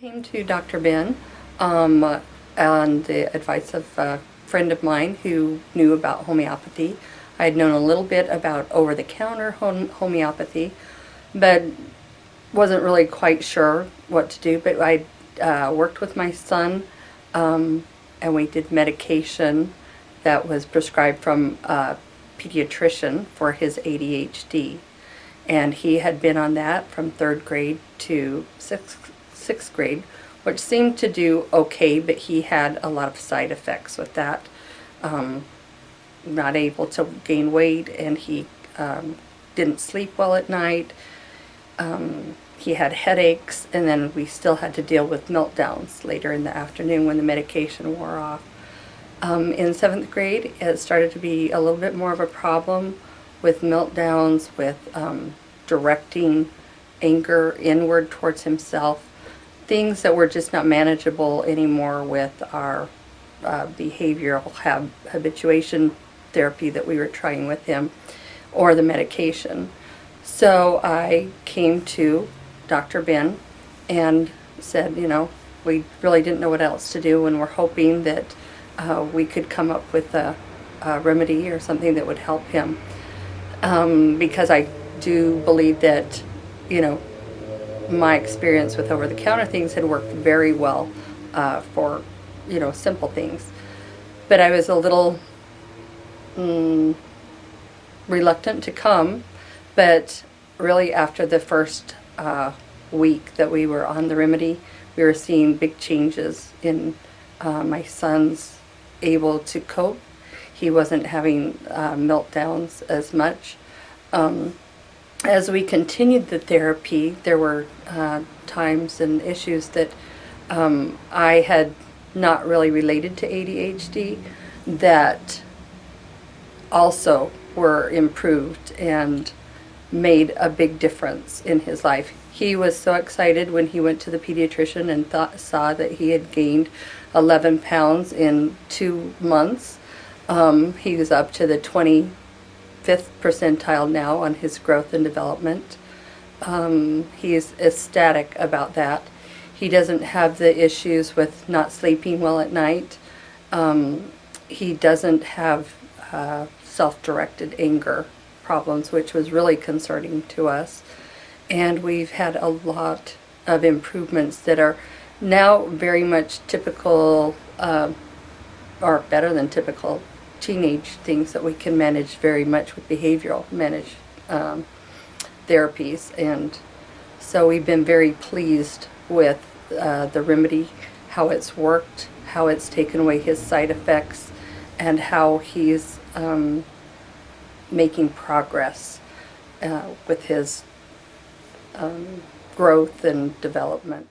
Came to Dr. Ben on the advice of a friend of mine who knew about homeopathy. I had known a little bit about over-the-counter homeopathy, but wasn't really quite sure what to do. But I worked with my son, and we did medication that was prescribed from a pediatrician for his ADHD. And he had been on that from 3rd grade to 6th grade, which seemed to do okay, but he had a lot of side effects with that. Not able to gain weight, and he didn't sleep well at night. He had headaches, and then we still had to deal with meltdowns later in the afternoon when the medication wore off. In 7th grade, it started to be a little bit more of a problem with meltdowns, with directing anger inward towards himself, things that were just not manageable anymore with our behavioral habituation therapy that we were trying with him, or the medication. So I came to Dr. Ben and said, you know, we really didn't know what else to do, and we're hoping that we could come up with a remedy or something that would help him. Because I do believe that, you know, my experience with over-the-counter things had worked very well for, you know, simple things. But I was a little reluctant to come, but really after the first week that we were on the remedy, we were seeing big changes in my son's able to cope. He wasn't having meltdowns as much. As we continued the therapy, there were times and issues that I had not really related to ADHD that also were improved and made a big difference in his life. He was so excited when he went to the pediatrician and saw that he had gained 11 pounds in 2 months. He was up to the 25th percentile now on his growth and development. He's ecstatic about that. He doesn't have the issues with not sleeping well at night. He doesn't have self-directed anger problems, which was really concerning to us. And we've had a lot of improvements that are now very much typical, or better than typical, teenage things that we can manage very much with behavioral therapies. And so we've been very pleased with the remedy, how it's worked, how it's taken away his side effects, and how he's making progress with his growth and development.